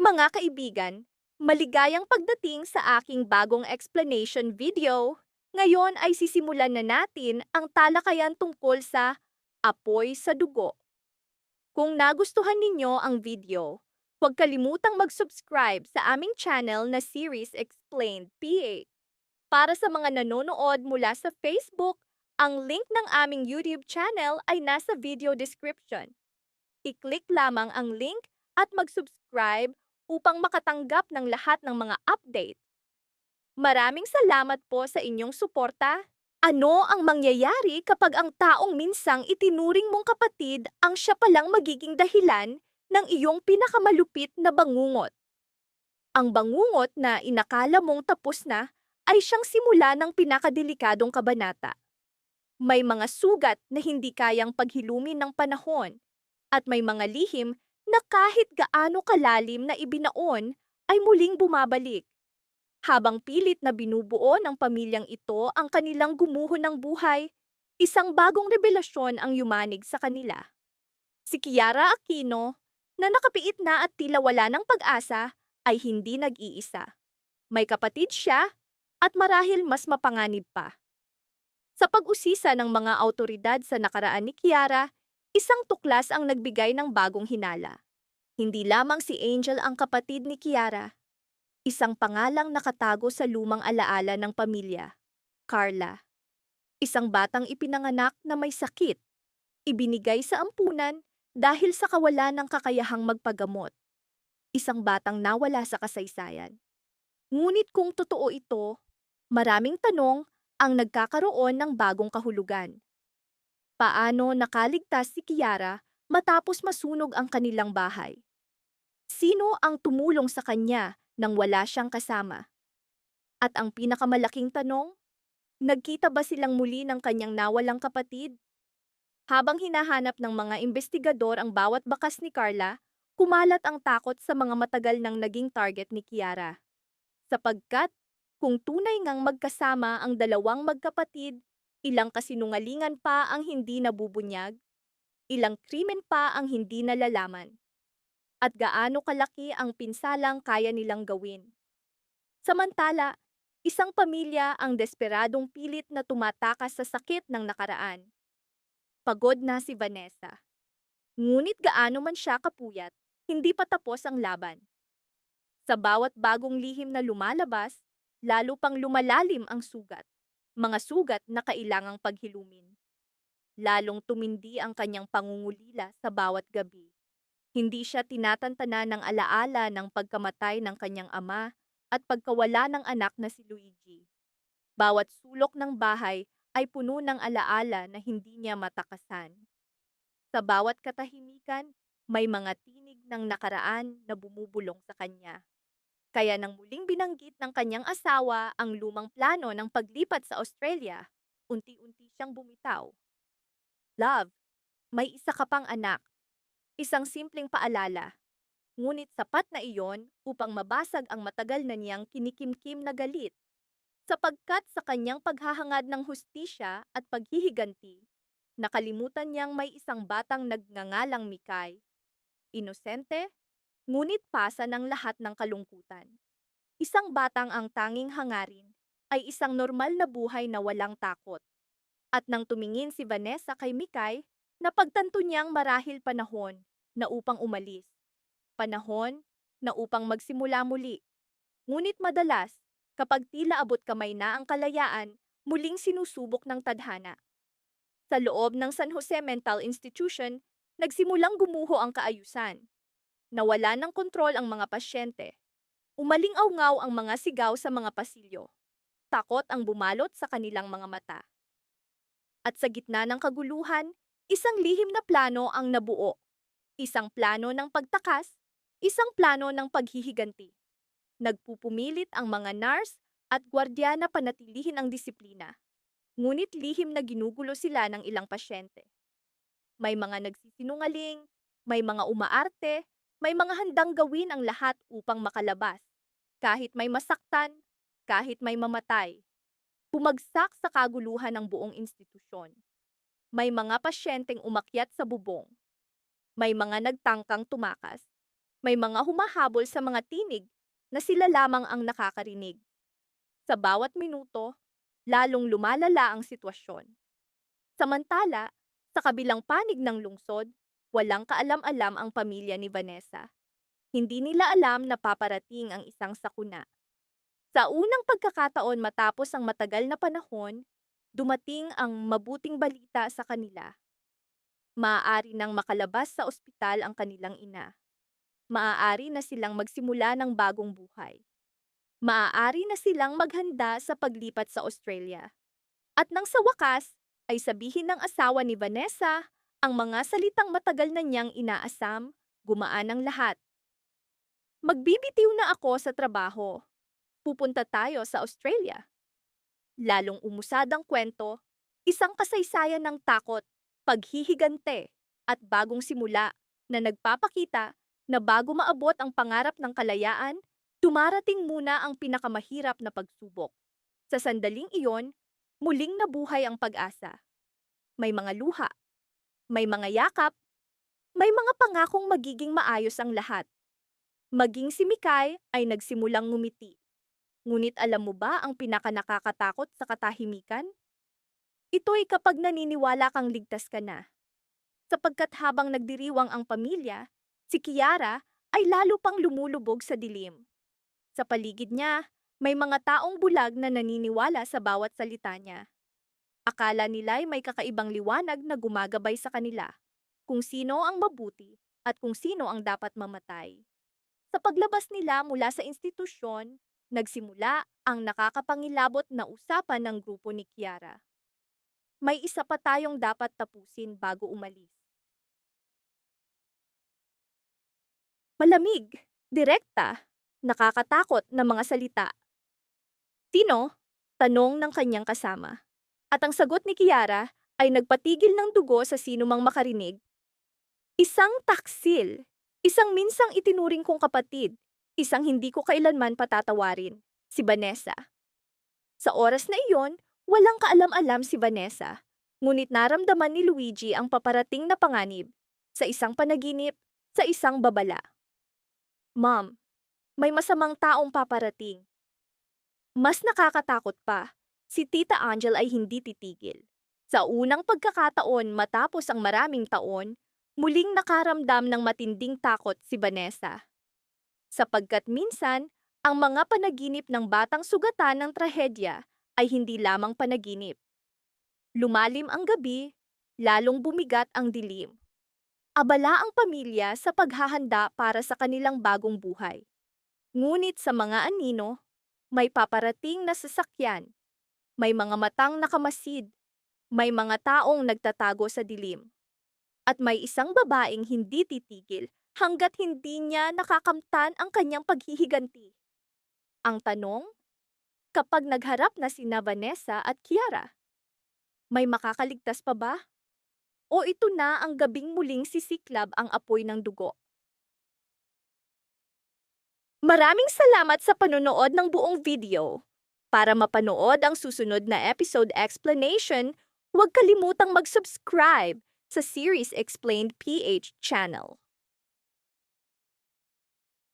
Mga kaibigan, maligayang pagdating sa aking bagong explanation video. Ngayon ay sisimulan na natin ang talakayan tungkol sa apoy sa dugo. Kung nagustuhan ninyo ang video, huwag kalimutang mag-subscribe sa aming channel na Series Explained PH. Para sa mga nanonood mula sa Facebook, ang link ng aming YouTube channel ay nasa video description. I-click lamang ang link at mag-subscribe upang makatanggap ng lahat ng mga update. Maraming salamat po sa inyong suporta. Ano ang mangyayari kapag ang taong minsang itinuring mong kapatid ang siya palang magiging dahilan ng iyong pinakamalupit na bangungot? Ang bangungot na inakala mong tapos na ay siyang simula ng pinakadelikadong kabanata. May mga sugat na hindi kayang paghilumin ng panahon at may mga lihim na kahit gaano kalalim na ibinaon ay muling bumabalik. Habang pilit na binubuo ng pamilyang ito ang kanilang gumuho ng buhay, isang bagong revelasyon ang yumanig sa kanila. Si Kiara Aquino, na nakapiit na at tila wala ng pag-asa, ay hindi nag-iisa. May kapatid siya at marahil mas mapanganib pa. Sa pag-usisa ng mga autoridad sa nakaraan ni Kiara, isang tuklas ang nagbigay ng bagong hinala. Hindi lamang si Angel ang kapatid ni Kiara. Isang pangalang nakatago sa lumang alaala ng pamilya, Carla. Isang batang ipinanganak na may sakit. Ibinigay sa ampunan dahil sa kawalan ng kakayahang magpagamot. Isang batang nawala sa kasaysayan. Ngunit kung totoo ito, maraming tanong ang nagkakaroon ng bagong kahulugan. Paano nakaligtas si Kiara matapos masunog ang kanilang bahay? Sino ang tumulong sa kanya nang wala siyang kasama? At ang pinakamalaking tanong, nagkita ba silang muli ng kanyang nawalang kapatid? Habang hinahanap ng mga investigador ang bawat bakas ni Carla, kumalat ang takot sa mga matagal nang naging target ni Kiara. Sapagkat, kung tunay ngang magkasama ang dalawang magkapatid, ilang kasinungalingan pa ang hindi nabubunyag, ilang krimen pa ang hindi nalalaman, at gaano kalaki ang pinsalang kaya nilang gawin. Samantala, isang pamilya ang desperadong pilit na tumatakas sa sakit ng nakaraan. Pagod na si Vanessa. Ngunit gaano man siya kapuyat, hindi pa tapos ang laban. Sa bawat bagong lihim na lumalabas, lalo pang lumalalim ang sugat. Mga sugat na kailangang paghilumin. Lalong tumindi ang kanyang pangungulila sa bawat gabi. Hindi siya tinatantana ng alaala ng pagkamatay ng kanyang ama at pagkawala ng anak na si Luigi. Bawat sulok ng bahay ay puno ng alaala na hindi niya matakasan. Sa bawat katahimikan, may mga tinig ng nakaraan na bumubulong sa kanya. Kaya nang muling binanggit ng kanyang asawa ang lumang plano ng paglipat sa Australia, unti-unti siyang bumitaw. Love, may isa ka pang anak. Isang simpleng paalala. Ngunit sapat na iyon upang mabasag ang matagal na niyang kinikimkim na galit. Sapagkat sa kanyang paghahangad ng hustisya at paghihiganti, nakalimutan niyang may isang batang nagngangalang Mikay. Inosente, ngunit pasa ng lahat ng kalungkutan. Isang batang ang tanging hangarin ay isang normal na buhay na walang takot. At nang tumingin si Vanessa kay Mikay, napagtanto niyang marahil panahon na upang umalis. Panahon na upang magsimula muli. Ngunit madalas, kapag tila abot kamay na ang kalayaan, muling sinusubok ng tadhana. Sa loob ng San Jose Mental Institution, nagsimulang gumuho ang kaayusan. Nawala ng kontrol ang mga pasyente. Umaling-awngaw ang mga sigaw sa mga pasilyo. Takot ang bumalot sa kanilang mga mata. At sa gitna ng kaguluhan, isang lihim na plano ang nabuo. Isang plano ng pagtakas, isang plano ng paghihiganti. Nagpupumilit ang mga nurse at gwardiya na panatilihin ang disiplina. Ngunit lihim na ginugulo sila ng ilang pasyente. May mga nagsisinungaling, may mga umaarte, may mga handang gawin ang lahat upang makalabas. Kahit may masaktan, kahit may mamatay. Bumagsak sa kaguluhan ng buong institusyon. May mga pasyenteng umakyat sa bubong. May mga nagtangkang tumakas. May mga humahabol sa mga tinig na sila lamang ang nakakarinig. Sa bawat minuto, lalong lumalala ang sitwasyon. Samantala, sa kabilang panig ng lungsod, walang kaalam-alam ang pamilya ni Vanessa. Hindi nila alam na paparating ang isang sakuna. Sa unang pagkakataon matapos ang matagal na panahon, dumating ang mabuting balita sa kanila. Maaari nang makalabas sa ospital ang kanilang ina. Maaari na silang magsimula ng bagong buhay. Maaari na silang maghanda sa paglipat sa Australia. At nang sa wakas, ay sabihin ng asawa ni Vanessa ang mga salitang matagal na niyang inaasam, gumaan ang lahat. Magbibitiw na ako sa trabaho. Pupunta tayo sa Australia. Lalong umusad ang kwento, isang kasaysayan ng takot, paghihigante, at bagong simula na nagpapakita na bago maabot ang pangarap ng kalayaan, dumarating muna ang pinakamahirap na pagsubok. Sa sandaling iyon, muling nabuhay ang pag-asa. May mga luha, may mga yakap, may mga pangakong magiging maayos ang lahat. Maging si Mikay ay nagsimulang ngumiti. Ngunit alam mo ba ang pinakanakakatakot sa katahimikan? Ito'y kapag naniniwala kang ligtas ka na. Sapagkat habang nagdiriwang ang pamilya, si Kiara ay lalo pang lumulubog sa dilim. Sa paligid niya, may mga taong bulag na naniniwala sa bawat salita niya. Akala nila'y may kakaibang liwanag na gumagabay sa kanila, kung sino ang mabuti at kung sino ang dapat mamatay. Sa paglabas nila mula sa institusyon, nagsimula ang nakakapangilabot na usapan ng grupo ni Kiara. May isa pa tayong dapat tapusin bago umalis. Malamig, direkta, nakakatakot na mga salita. Sino? Tanong ng kanyang kasama. At ang sagot ni Kiara ay nagpatigil ng dugo sa sinumang makarinig. Isang taksil, isang minsang itinuring kong kapatid, isang hindi ko kailanman patatawarin, si Vanessa. Sa oras na iyon, walang kaalam-alam si Vanessa, ngunit naramdaman ni Luigi ang paparating na panganib, sa isang panaginip, sa isang babala. Mom, may masamang taong paparating. Mas nakakatakot pa, si Tita Angel ay hindi titigil. Sa unang pagkakataon matapos ang maraming taon, muling nakaramdam ng matinding takot si Vanessa. Sapagkat minsan, ang mga panaginip ng batang sugatan ng trahedya ay hindi lamang panaginip. Lumalim ang gabi, lalong bumigat ang dilim. Abala ang pamilya sa paghahanda para sa kanilang bagong buhay. Ngunit sa mga anino, may paparating na sasakyan, may mga matang nakamasid, may mga taong nagtatago sa dilim. At may isang babaeng hindi titigil hanggat hindi niya nakakamtan ang kanyang paghihiganti. Ang tanong, kapag nagharap na sina Vanessa at Kiara, may makakaligtas pa ba? O ito na ang gabing muling sisiklab ang apoy ng dugo? Maraming salamat sa panonood ng buong video. Para mapanood ang susunod na episode explanation, huwag kalimutang mag-subscribe sa Series Explained PH channel.